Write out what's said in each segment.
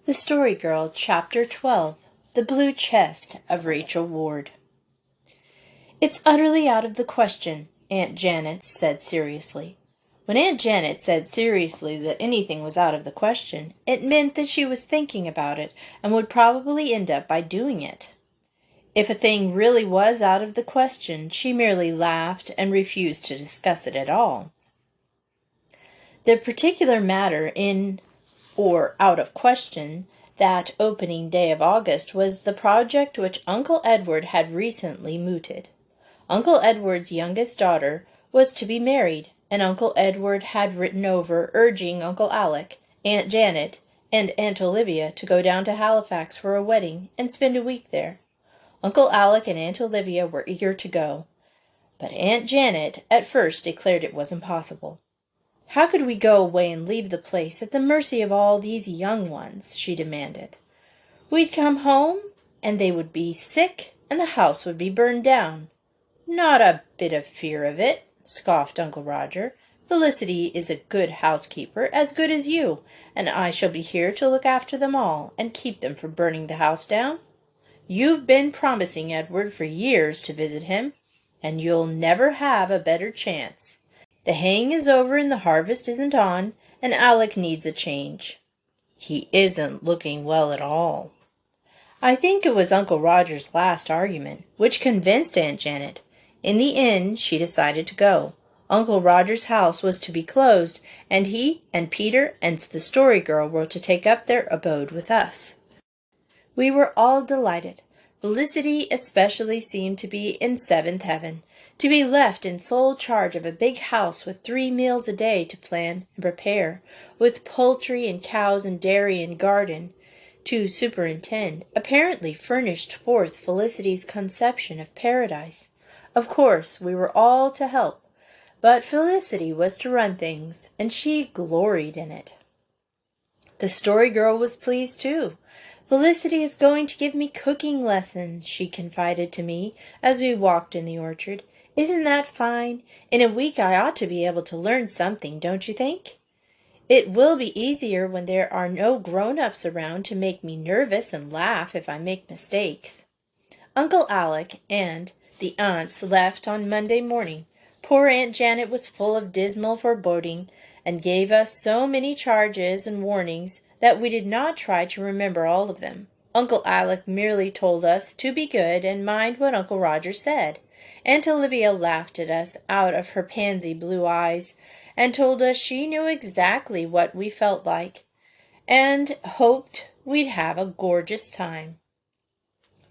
The Story Girl, Chapter 12, The Blue Chest of Rachel Ward. "It's utterly out of the question," Aunt Janet said seriously. When Aunt Janet said seriously that anything was out of the question, it meant that she was thinking about it and would probably end up by doing it. If a thing really was out of the question, she merely laughed and refused to discuss it at all. The particular matter in or out of question that opening day of August was the project which Uncle Edward had recently mooted. Uncle Edward's youngest daughter was to be married, and Uncle Edward had written over urging Uncle Alec, Aunt Janet, and Aunt Olivia to go down to Halifax for a wedding and spend a week there. Uncle Alec and Aunt Olivia were eager to go, but Aunt Janet at first declared it was impossible. "How could we go away and leave the place at the mercy of all these young ones?" she demanded. "We'd come home, and they would be sick, and the house would be burned down." "Not a bit of fear of it," scoffed Uncle Roger. "Felicity is a good housekeeper, as good as you, and I shall be here to look after them all, and keep them from burning the house down. You've been promising Edward for years to visit him, and you'll never have a better chance. The haying is over and the harvest isn't on, and Alec needs a change. He isn't looking well at all." I think it was Uncle Roger's last argument which convinced Aunt Janet. In the end, she decided to go. Uncle Roger's house was to be closed, and he and Peter and the Story Girl were to take up their abode with us. We were all delighted. Felicity especially seemed to be in seventh heaven. To be left in sole charge of a big house with 3 meals a day to plan and prepare, with poultry and cows and dairy and garden to superintend, apparently furnished forth Felicity's conception of paradise. Of course, we were all to help, but Felicity was to run things, and she gloried in it. The Story Girl was pleased too. "Felicity is going to give me cooking lessons," she confided to me as we walked in the orchard. "Isn't that fine? In a week I ought to be able to learn something, don't you think? It will be easier when there are no grown-ups around to make me nervous and laugh if I make mistakes." Uncle Alec and the aunts left on Monday morning. Poor Aunt Janet was full of dismal foreboding, and gave us so many charges and warnings that we did not try to remember all of them. Uncle Alec merely told us to be good and mind what Uncle Roger said. Aunt Olivia laughed at us out of her pansy blue eyes, and told us she knew exactly what we felt like, and hoped we'd have a gorgeous time.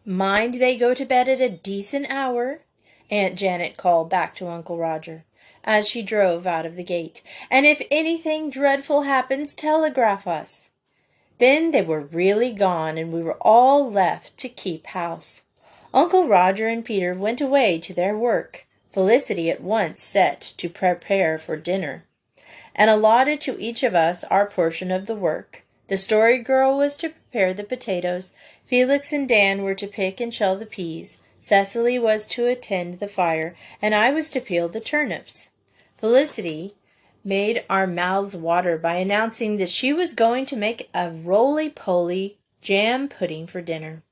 "Mind they go to bed at a decent hour," Aunt Janet called back to Uncle Roger as she drove out of the gate, "and if anything dreadful happens, telegraph us." Then they were really gone, and we were all left to keep house. Uncle Roger and Peter went away to their work. Felicity at once set to prepare for dinner, and allotted to each of us our portion of the work. The Story Girl was to prepare the potatoes, Felix and Dan were to pick and shell the peas, Cecily was to attend the fire, and I was to peel the turnips. Felicity made our mouths water by announcing that she was going to make a roly-poly jam pudding for dinner.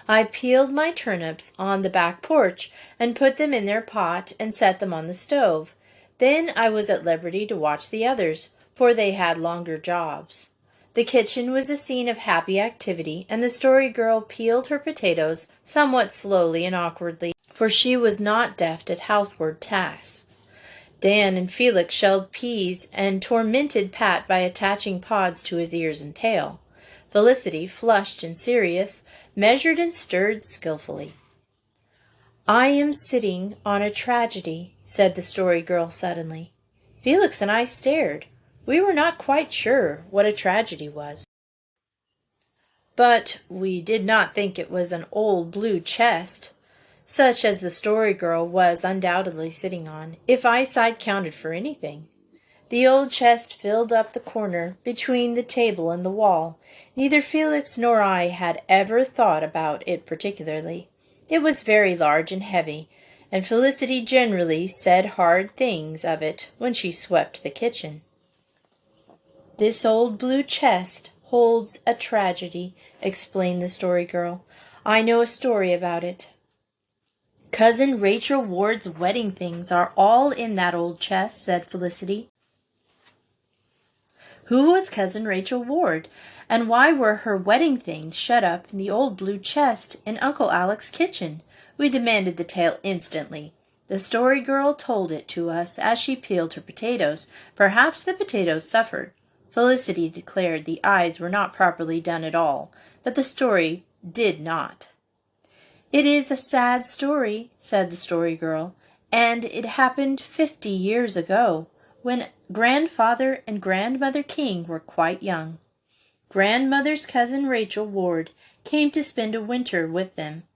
I peeled my turnips on the back porch and put them in their pot and set them on the stove. Then I was at liberty to watch the others, for they had longer jobs. The kitchen was a scene of happy activity, and the Story Girl peeled her potatoes somewhat slowly and awkwardly, for she was not deft at housework tasks. Dan and Felix shelled peas and tormented Pat by attaching pods to his ears and tail. Felicity, flushed and serious, measured and stirred skillfully. "I am sitting on a tragedy," said the Story Girl suddenly. Felix and I stared. We were not quite sure what a tragedy was, but we did not think it was an old blue chest, such as the Story Girl was undoubtedly sitting on, if eyesight counted for anything. The old chest filled up the corner between the table and the wall. Neither Felix nor I had ever thought about it particularly. It was very large and heavy, and Felicity generally said hard things of it when she swept the kitchen. This old blue chest holds a tragedy," explained the Story Girl. "I know a story about it. Cousin Rachel Ward's wedding things are all in that old chest," said Felicity. "Who was Cousin Rachel Ward, and why were her wedding things shut up in the old blue chest in Uncle Alec's kitchen?" We demanded the tale instantly. The Story Girl told it to us as she peeled her potatoes. Perhaps the potatoes suffered. Felicity declared the eyes were not properly done at all, but the story did not. "It is a sad story," said the Story Girl, "and it happened 50 years ago, when Grandfather and Grandmother King were quite young. Grandmother's cousin Rachel Ward came to spend a winter with them.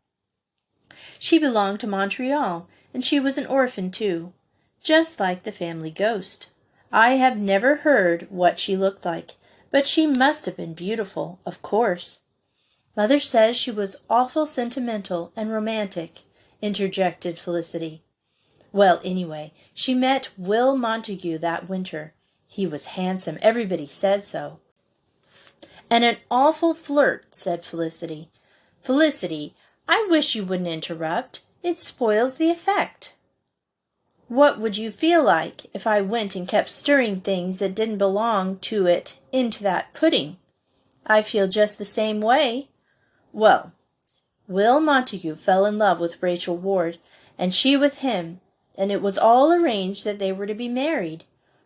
She belonged to Montreal, and she was an orphan too, just like the family ghost. I have never heard what she looked like, but she must have been beautiful, of course." "Mother says she was awful sentimental and romantic," interjected Felicity. "Well, anyway, she met Will Montague that winter. He was handsome, everybody says so." "And an awful flirt," said Felicity. "Felicity, I wish you wouldn't interrupt. It spoils the effect." "What would you feel like if I went and kept stirring things that didn't belong to it into that pudding?" "I feel just the same way." "Well, Will Montague fell in love with Rachel Ward, and she with him, and it was all arranged that they were to be married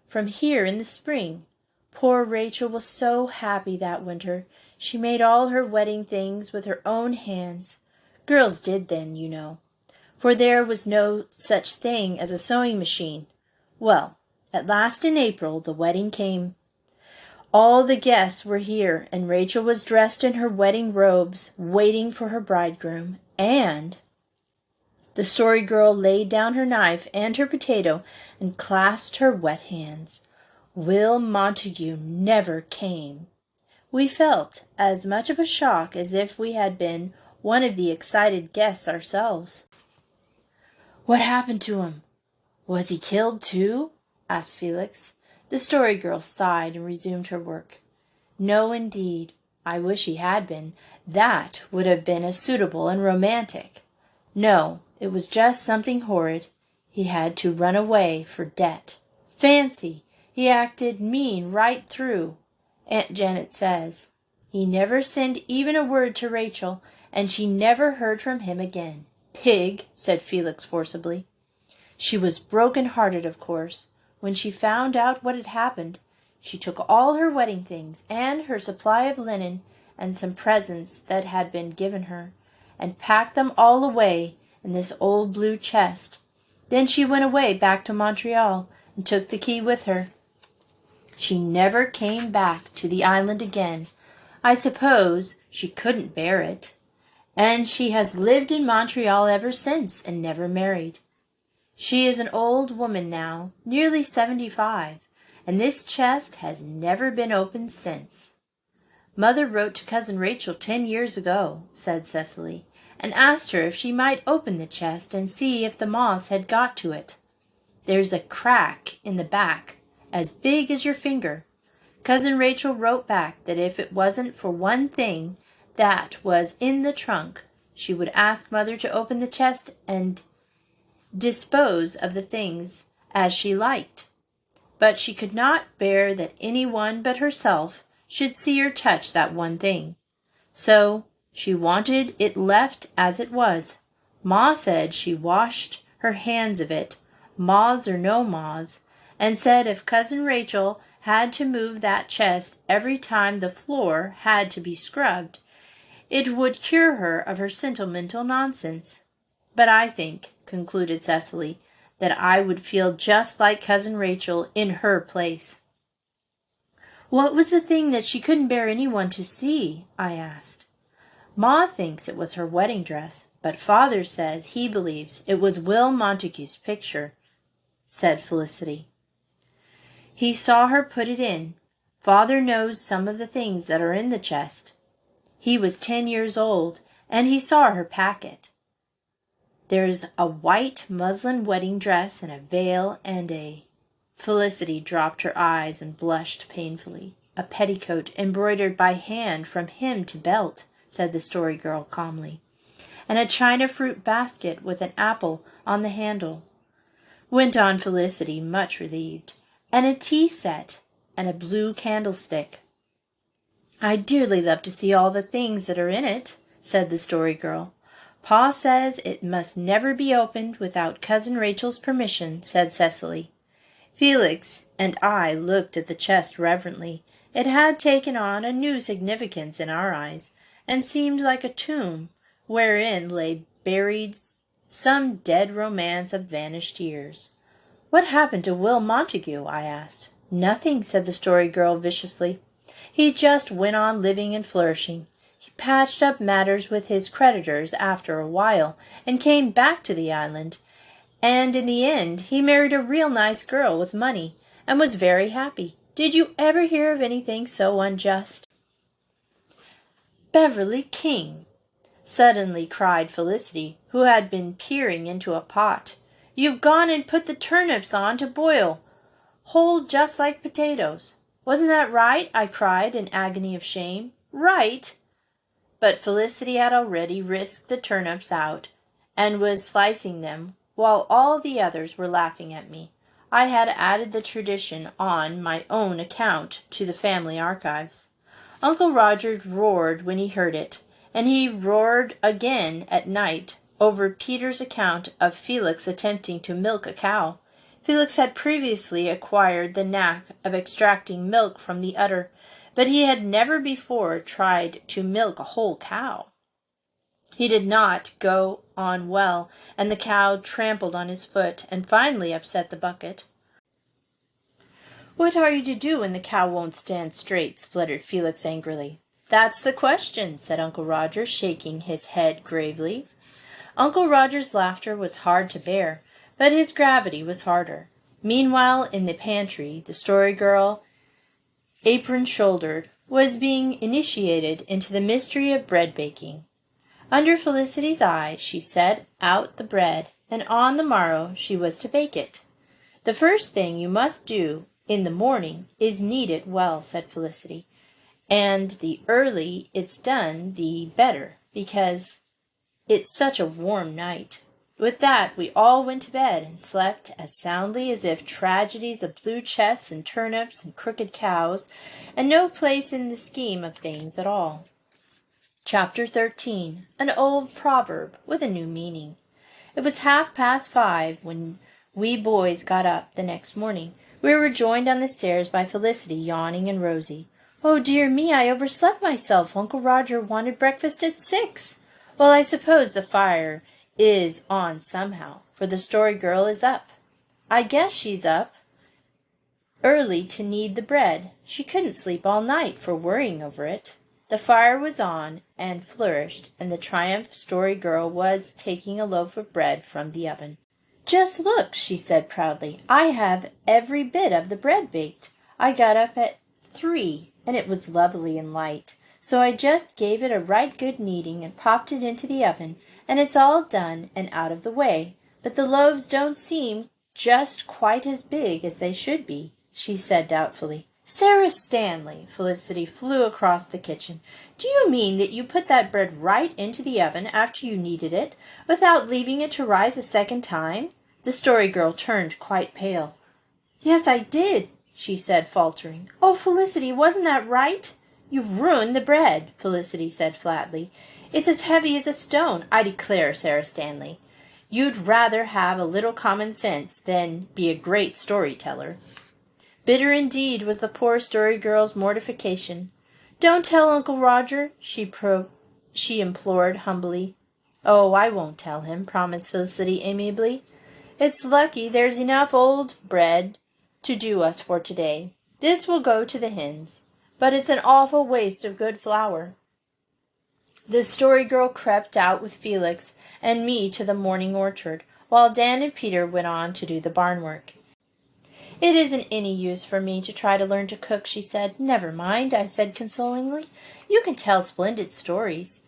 from here in the spring. Poor Rachel was so happy that winter. She made all her wedding things with her own hands. Girls did then, you know, for there was no such thing as a sewing machine. Well, at last in April the wedding came. All the guests were here, and Rachel was dressed in her wedding robes, waiting for her bridegroom, and—" The Story Girl laid down her knife and her potato and clasped her wet hands. "Will Montague never came." We felt as much of a shock as if we had been one of the excited guests ourselves. "What happened to him? Was he killed too?" asked Felix. The Story Girl sighed and resumed her work. "No, indeed. I wish he had been. That would have been as suitable and romantic. No, it was just something horrid. He had to run away for debt. Fancy! He acted mean right through. Aunt Janet says he never sent even a word to Rachel, and she never heard from him again." "Pig!" said Felix forcibly. "She was broken-hearted, of course, when she found out what had happened. She took all her wedding things and her supply of linen and some presents that had been given her, and packed them all away in this old blue chest. Then she went away back to Montreal and took the key with her. She never came back to the island again. I suppose she couldn't bear it. And she has lived in Montreal ever since and never married. She is an old woman now, nearly 75, and this chest has never been opened since." "Mother wrote to Cousin Rachel 10 years ago," said Cecily, "and asked her if she might open the chest and see if the moths had got to it. There's a crack in the back as big as your finger. Cousin Rachel wrote back that if it wasn't for one thing that was in the trunk, she would ask Mother to open the chest and dispose of the things as she liked. But she could not bear that any one but herself should see or touch that one thing. So she wanted it left as it was. Ma said she washed her hands of it, moths or no moths, and said if Cousin Rachel had to move that chest every time the floor had to be scrubbed, it would cure her of her sentimental nonsense. But I think," concluded Cecily, "that I would feel just like Cousin Rachel in her place." "What was the thing that she couldn't bear anyone to see?" I asked. "Ma thinks it was her wedding dress, but Father says he believes it was Will Montague's picture," said Felicity. "He saw her put it in. Father knows some of the things that are in the chest. He was 10 years old, and he saw her pack it. There's a white muslin wedding dress and a veil and a—" Felicity dropped her eyes and blushed painfully. a petticoat embroidered by hand from hem to belt," said the Story Girl calmly, "and a china fruit basket with an apple on the handle," went on Felicity, much relieved, "and a tea set, and a blue candlestick." "I'd dearly love to see all the things that are in it," said the Story Girl. "Pa says it must never be opened without Cousin Rachel's permission," said Cecily. Felix and I looked at the chest reverently. It had taken on a new significance in our eyes, and seemed like a tomb, wherein lay buried some dead romance of vanished years. "What happened to Will Montague?" I asked. "Nothing," said the Story Girl viciously. "He just went on living and flourishing. He patched up matters with his creditors after a while, and came back to the island, and in the end he married a real nice girl with money, and was very happy. Did you ever hear of anything so unjust?" "Beverly King!" suddenly cried Felicity, who had been peering into a pot. "You've gone and put the turnips on to boil, whole just like potatoes." "Wasn't that right?" I cried in agony of shame. "Right!" But Felicity had already risked the turnips out, and was slicing them, while all the others were laughing at me. I had added the tradition on my own account to the family archives. Uncle Roger roared when he heard it, and he roared again at night over Peter's account of Felix attempting to milk a cow. Felix had previously acquired the knack of extracting milk from the udder, but he had never before tried to milk a whole cow. He did not go on well, and the cow trampled on his foot and finally upset the bucket. "What are you to do when the cow won't stand straight?" spluttered Felix angrily. "That's the question," said Uncle Roger, shaking his head gravely. Uncle Roger's laughter was hard to bear, but his gravity was harder. Meanwhile, in the pantry, the Story Girl, apron-shouldered, was being initiated into the mystery of bread baking. Under Felicity's eye she set out the bread, and on the morrow she was to bake it. "The first thing you must do in the morning is knead it well," said Felicity, "and the early it's done the better, because it's such a warm night." With that we all went to bed and slept as soundly as if tragedies of blue chests and turnips and crooked cows had no place in the scheme of things at all. Chapter 13. An old proverb with a new meaning. It was 5:30 when we boys got up the next morning. We were joined on the stairs by Felicity, yawning and rosy. "Oh, dear me, I overslept myself. Uncle Roger wanted breakfast at 6. "Well, I suppose the fire is on somehow, for the Story Girl is up. I guess she's up early to knead the bread. She couldn't sleep all night for worrying over it." The fire was on and flourished, and the triumphant Story Girl was taking a loaf of bread from the oven. "Just look," she said proudly. "I have every bit of the bread baked. I got up at 3, and it was lovely and light. So I just gave it a right good kneading and popped it into the oven, and it's all done and out of the way. But the loaves don't seem just quite as big as they should be," she said doubtfully. "Sara Stanley!" Felicity flew across the kitchen. "Do you mean that you put that bread right into the oven after you kneaded it, without leaving it to rise a second time?" The Story Girl turned quite pale. "Yes, I did," she said, faltering. "Oh, Felicity, wasn't that right?" "You've ruined the bread," Felicity said flatly. "It's as heavy as a stone. I declare, Sara Stanley, you'd rather have a little common sense than be a great storyteller." Bitter indeed was the poor Story Girl's mortification. "Don't tell Uncle Roger," she implored humbly. "Oh, I won't tell him," promised Felicity amiably. "It's lucky there's enough old bread to do us for today. This will go to the hens, but it's an awful waste of good flour." The Story Girl crept out with Felix and me to the morning orchard, while Dan and Peter went on to do the barn work. "It isn't any use for me to try to learn to cook," she said. "Never mind," I said consolingly. "You can tell splendid stories."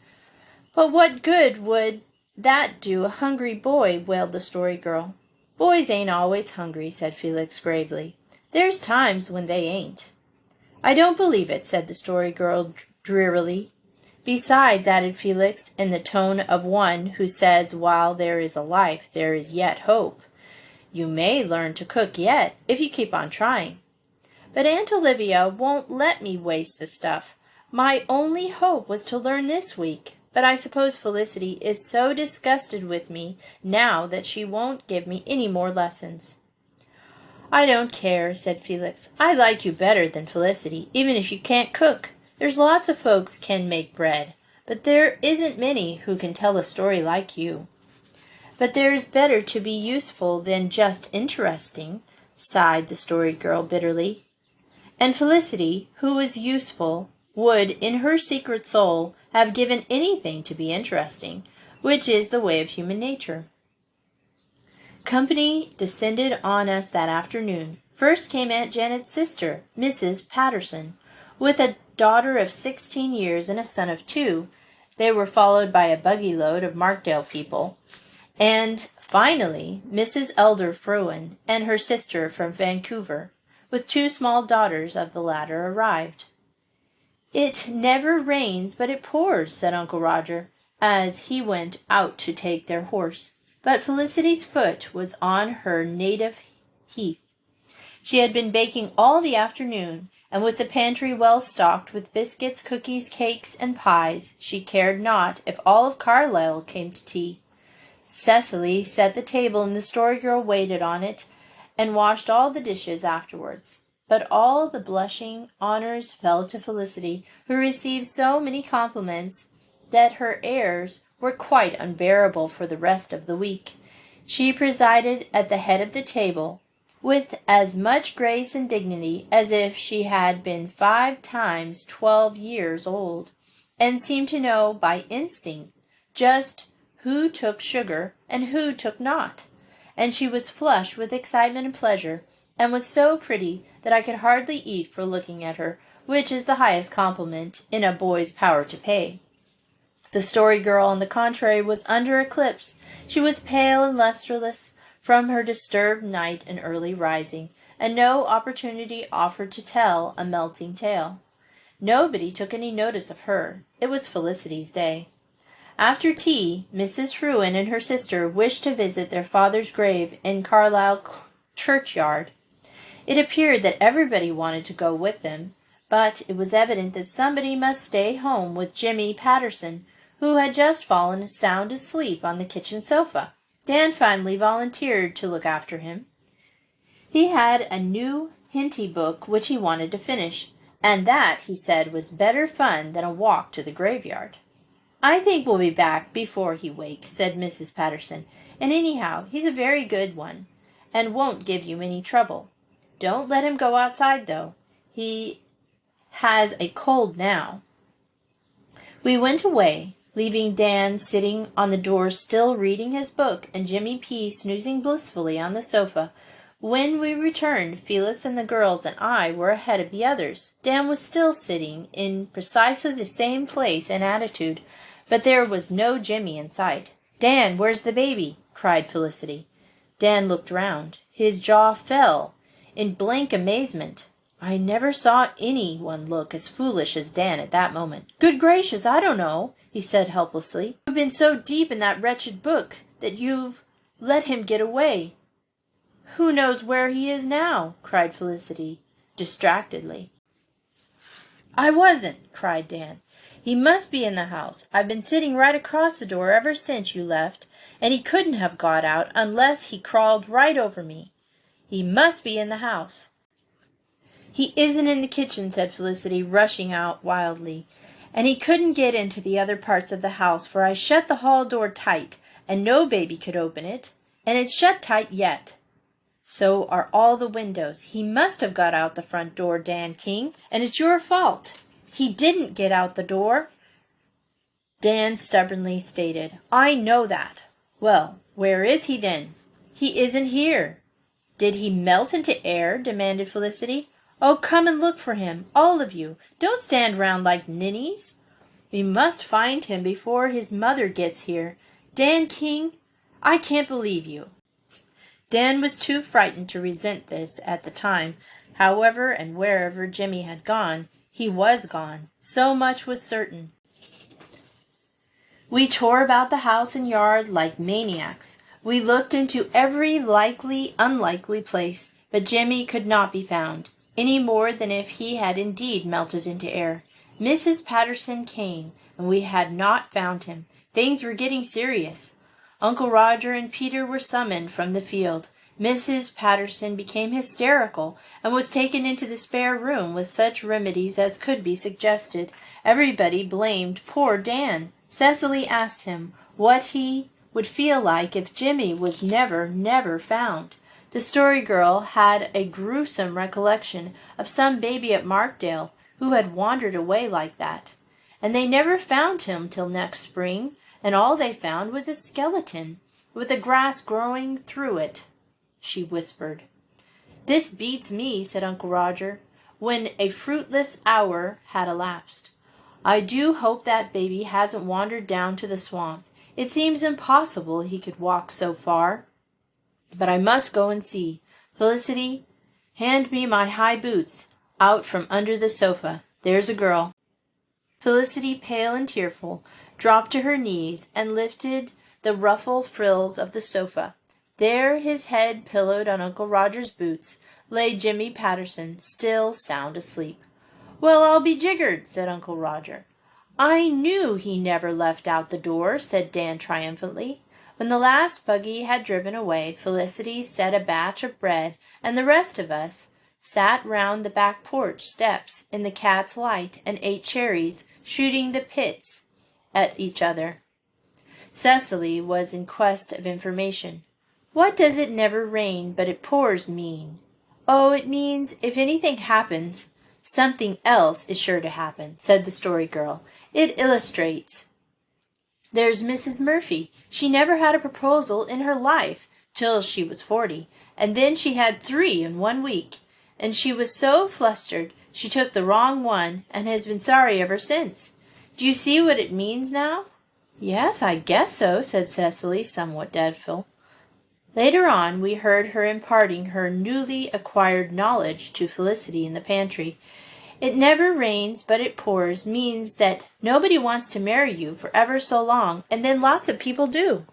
"But what good would that do a hungry boy?" wailed the Story Girl. "Boys ain't always hungry," said Felix gravely. "There's times when they ain't." I don't believe it, said the Story Girl drearily. Besides, added Felix, in the tone of one who says while there is a life there is yet hope, you may learn to cook yet, if you keep on trying. But Aunt Olivia won't let me waste the stuff. My only hope was to learn this week, but I suppose Felicity is so disgusted with me now that she won't give me any more lessons. I don't care, said Felix. I like you better than Felicity, even if you can't cook. There's lots of folks can make bread, but there isn't many who can tell a story like you. But there's better to be useful than just interesting, sighed the Story Girl bitterly. And Felicity, who was useful, would, in her secret soul, have given anything to be interesting, which is the way of human nature. Company descended on us that afternoon. First came Aunt Janet's sister, Mrs. Patterson, with a daughter of 16 years and a son of 2. They were followed by a buggy load of Markdale people. And, finally, Mrs. Elder Fruin and her sister from Vancouver, with 2 small daughters of the latter, arrived. It never rains but it pours, said Uncle Roger, as he went out to take their horse. But Felicity's foot was on her native heath. She had been baking all the afternoon, and with the pantry well stocked with biscuits, cookies, cakes, and pies, she cared not if all of Carlisle came to tea. Cecily set the table, and the Story Girl waited on it, and washed all the dishes afterwards. But all the blushing honors fell to Felicity, who received so many compliments that her airs were quite unbearable for the rest of the week. She presided at the head of the table with as much grace and dignity as if she had been 5 times 12 years old, and seemed to know by instinct just who took sugar and who took not. And she was flushed with excitement and pleasure, and was so pretty that I could hardly eat for looking at her, which is the highest compliment in a boy's power to pay. The Story Girl, on the contrary, was under eclipse. She was pale and lustreless from her disturbed night and early rising, and no opportunity offered to tell a melting tale. Nobody took any notice of her. It was Felicity's day. After tea, Mrs. Fruin and her sister wished to visit their father's grave in Carlisle churchyard. It appeared that everybody wanted to go with them, but it was evident that somebody must stay home with Jimmy Patterson, who had just fallen sound asleep on the kitchen sofa. Dan finally volunteered to look after him. He had a new Hinty book which he wanted to finish, and that, he said, was better fun than a walk to the graveyard. I think we'll be back before he wakes, said Mrs. Patterson, and anyhow, he's a very good one, and won't give you any trouble. Don't let him go outside, though. He has a cold now. We went away, leaving Dan sitting on the door still reading his book, and Jimmy P. snoozing blissfully on the sofa. When we returned, Felix and the girls and I were ahead of the others. Dan was still sitting in precisely the same place and attitude, but there was no Jimmy in sight. "Dan, where's the baby?" cried Felicity. Dan looked round. His jaw fell in blank amazement. I never saw any one look as foolish as Dan at that moment. "Good gracious, I don't know," he said helplessly. "You've been so deep in that wretched book that you've let him get away." "Who knows where he is now?" cried Felicity distractedly. "I wasn't," cried Dan. "He must be in the house. I've been sitting right across the door ever since you left, and he couldn't have got out unless he crawled right over me. He must be in the house." "He isn't in the kitchen," said Felicity, rushing out wildly. "And he couldn't get into the other parts of the house, for I shut the hall door tight, and no baby could open it, and it's shut tight yet. So are all the windows. He must have got out the front door, Dan King, and it's your fault. He didn't get out the door," Dan stubbornly stated. "I know that." "Well, where is he then?" "He isn't here." "Did he melt into air?" demanded Felicity. "Oh, come and look for him, all of you. Don't stand round like ninnies. We must find him before his mother gets here. Dan King, I can't believe you." Dan was too frightened to resent this at the time, However and wherever Jimmy had gone, he was gone. So much was certain. We tore about the house and yard like maniacs. We looked into every likely, unlikely place, but Jimmy could not be found, any more than if he had indeed melted into air. Mrs. Patterson came, and we had not found him. Things were getting serious. Uncle Roger and Peter were summoned from the field. Mrs. Patterson became hysterical and was taken into the spare room with such remedies as could be suggested. Everybody blamed poor Dan. Cecily asked him what he would feel like if Jimmy was never found. The Story Girl had a gruesome recollection of some baby at Markdale who had wandered away like that. And they never found him till next spring, and all they found was a skeleton, with the grass growing through it, she whispered. This beats me, said Uncle Roger, when a fruitless hour had elapsed. I do hope that baby hasn't wandered down to the swamp. It seems impossible he could walk so far. But I must go and see. Felicity, hand me my high boots out from under the sofa. There's a girl. Felicity, pale and tearful, dropped to her knees and lifted the ruffled frills of the sofa. There, his head pillowed on Uncle Roger's boots, lay Jimmy Patterson, still sound asleep. Well, I'll be jiggered, said Uncle Roger. I knew he never left out the door, said Dan triumphantly. When the last buggy had driven away, Felicity set a batch of bread, and the rest of us sat round the back porch steps in the cat's light and ate cherries, shooting the pits at each other. Cecily was in quest of information. What does it never rain but it pours mean? Oh, it means if anything happens, something else is sure to happen, said the Story Girl. It illustrates. There's Mrs. Murphy. She never had a proposal in her life till she was 40, and then she had 3 in 1 week, and she was so flustered she took the wrong one and has been sorry ever since. Do you see what it means now? Yes, I guess so, said Cecily, somewhat doubtful. Later on, we heard her imparting her newly acquired knowledge to Felicity in the pantry. It never rains, but it pours means that nobody wants to marry you for ever so long, and then lots of people do.